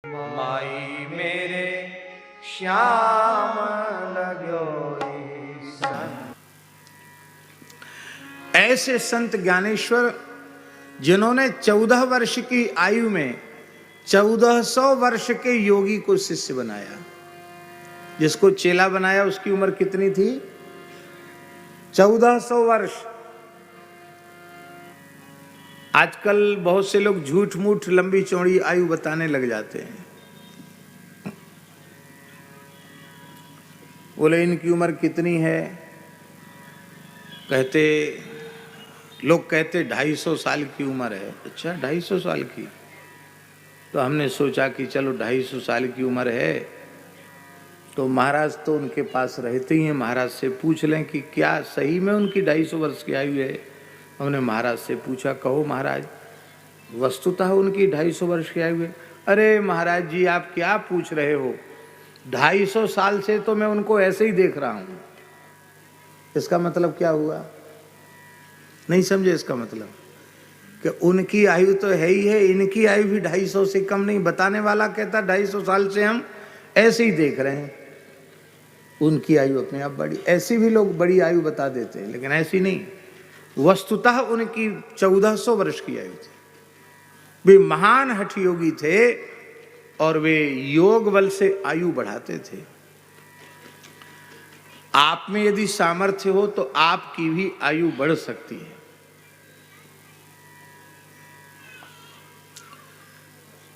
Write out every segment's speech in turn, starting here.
माई मेरे श्याम लगो संत। ऐसे संत ज्ञानेश्वर जिन्होंने 14 वर्ष की आयु में 1400 वर्ष के योगी को शिष्य बनाया। जिसको चेला बनाया उसकी उम्र कितनी थी? 1400 वर्ष। आजकल बहुत से लोग झूठ मूठ लंबी चौड़ी आयु बताने लग जाते हैं। बोले इनकी उम्र कितनी है? लोग कहते 250 साल की उम्र है। अच्छा 250 साल की? तो हमने सोचा कि चलो 250 साल की उम्र है तो महाराज तो उनके पास रहते ही हैं, महाराज से पूछ लें कि क्या सही में उनकी 250 वर्ष की आयु है। हमने महाराज से पूछा, कहो महाराज वस्तुतः उनकी 250 वर्ष की आयु है? अरे महाराज जी आप क्या पूछ रहे हो, 250 साल से तो मैं उनको ऐसे ही देख रहा हूं। इसका मतलब क्या हुआ? नहीं समझे इसका मतलब कि उनकी आयु तो है ही है, इनकी आयु भी 250 से कम नहीं। बताने वाला कहता 250 साल से हम ऐसे ही देख रहे हैं, उनकी आयु अपने आप बड़ी। ऐसी भी लोग बड़ी आयु बता देते हैं, लेकिन ऐसी नहीं। वस्तुतः उनकी 1400 वर्ष की आयु थी। वे महान हठ योगी थे और वे योग बल से आयु बढ़ाते थे। आप में यदि सामर्थ्य हो तो आपकी भी आयु बढ़ सकती है।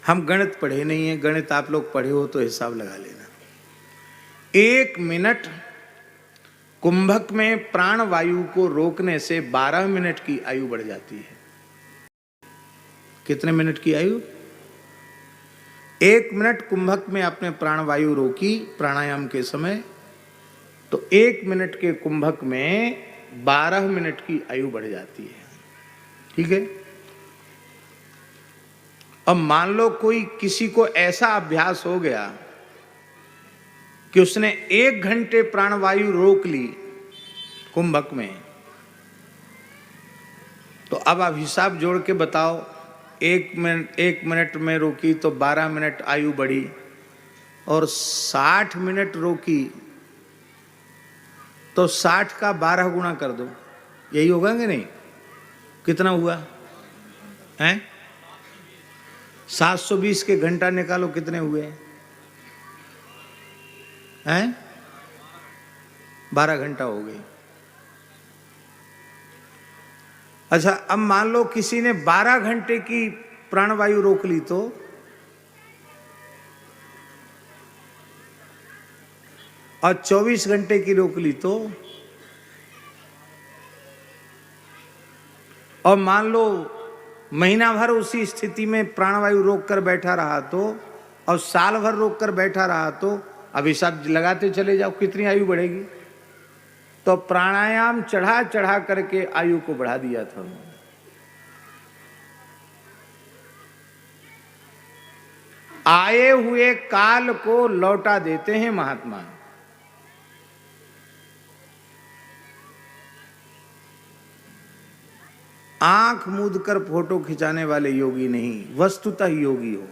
हम गणित पढ़े नहीं है, गणित आप लोग पढ़े हो तो हिसाब लगा लेना। 1 मिनट कुंभक में प्राण वायु को रोकने से 12 मिनट की आयु बढ़ जाती है। कितने मिनट की आयु? 1 मिनट कुंभक में आपने प्राण वायु रोकी प्राणायाम के समय, तो 1 मिनट के कुंभक में 12 मिनट की आयु बढ़ जाती है। ठीक है। अब मान लो कोई किसी को ऐसा अभ्यास हो गया कि उसने 1 घंटे प्राणवायु रोक ली कुंभक में, तो अब आप हिसाब जोड़ के बताओ। 1 मिनट में रोकी तो 12 मिनट आयु बढ़ी, और 60 मिनट रोकी तो 60 का 12 गुना कर दो। यही होगा कि नहीं? कितना हुआ है? 720 के घंटा निकालो, कितने हुए हैं? 12 घंटा हो गए। अच्छा अब मान लो किसी ने 12 घंटे की प्राणवायु रोक ली तो और 24 घंटे की रोक ली तो, और मान लो महीना भर उसी स्थिति में प्राणवायु रोक कर बैठा रहा तो, और साल भर रोक कर बैठा रहा तो, अब हिसाब लगाते चले जाओ कितनी आयु बढ़ेगी। तो प्राणायाम चढ़ा चढ़ा करके आयु को बढ़ा दिया था। आए हुए काल को लौटा देते हैं महात्मा। आंख मूंद कर फोटो खिंचाने वाले योगी नहीं, वस्तुतः योगी हो।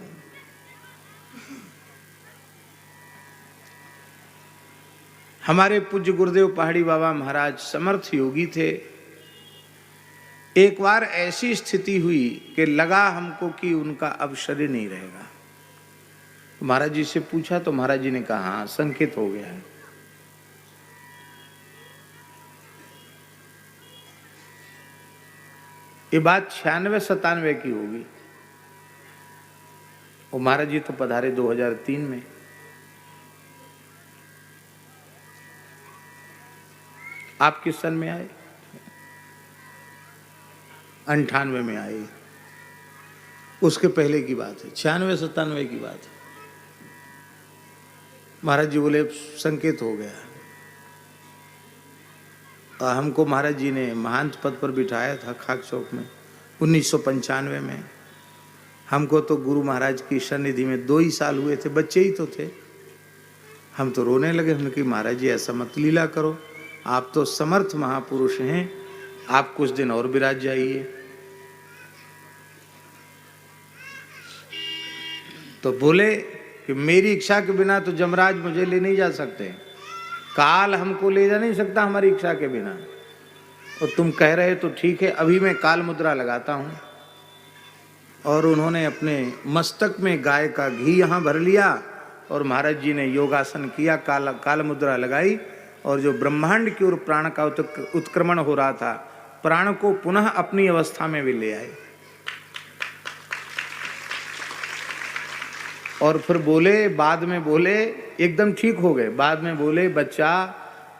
हमारे पूज्य गुरुदेव पहाड़ी बाबा महाराज समर्थ योगी थे। एक बार ऐसी स्थिति हुई कि लगा हमको कि उनका अब शरीर नहीं रहेगा। महाराज जी से पूछा तो महाराज जी ने कहा हाँ संकेत हो गया है। ये बात 96-97 की होगी। और महाराज जी तो पधारे 2003 में। आप किस सन में आए? 98 में आए। उसके पहले की बात है, 96-97 की बात है। महाराज जी बोले संकेत हो गया। हमको महाराज जी ने महंत पद पर बिठाया था खाक चौक में 1995 में। हमको तो गुरु महाराज की सन्निधि में 2 ही साल हुए थे, बच्चे ही तो थे। हम तो रोने लगे। हमने कहा महाराज जी ऐसा मत लीला करो, आप तो समर्थ महापुरुष हैं, आप कुछ दिन और विराज जाइए। तो बोले कि मेरी इच्छा के बिना तो जमराज मुझे ले नहीं जा सकते, काल हमको ले जा नहीं सकता हमारी इच्छा के बिना। और तुम कह रहे तो ठीक है, अभी मैं काल मुद्रा लगाता हूँ। और उन्होंने अपने मस्तक में गाय का घी यहाँ भर लिया और महाराज जी ने योगासन किया, काल मुद्रा लगाई, और जो ब्रह्मांड की ओर प्राण का उत्क्रमण हो रहा था, प्राण को पुनः अपनी अवस्था में भी ले आए। और फिर बोले, बाद में बोले, एकदम ठीक हो गए, बाद में बोले बच्चा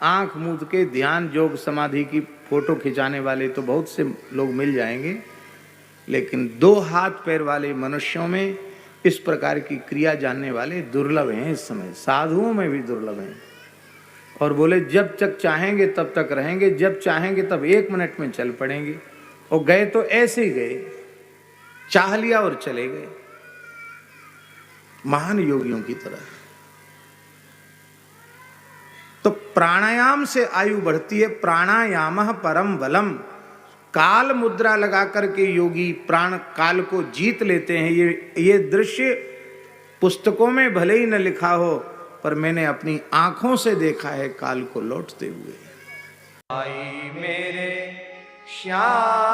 आंख मूंद के ध्यान योग समाधि की फोटो खिंचाने वाले तो बहुत से लोग मिल जाएंगे, लेकिन 2 हाथ पैर वाले मनुष्यों में इस प्रकार की क्रिया जानने वाले दुर्लभ हैं इस समय, साधुओं में भी दुर्लभ हैं। और बोले जब तक चाहेंगे तब तक रहेंगे, जब चाहेंगे तब 1 मिनट में चल पड़ेंगे। और गए तो ऐसे ही गए, चाह लिया और चले गए, महान योगियों की तरह। तो प्राणायाम से आयु बढ़ती है, प्राणायाम परम बलम। काल मुद्रा लगा करके योगी प्राण काल को जीत लेते हैं। ये दृश्य पुस्तकों में भले ही न लिखा हो, पर मैंने अपनी आंखों से देखा है काल को लौटते हुए। आई मेरे श्याम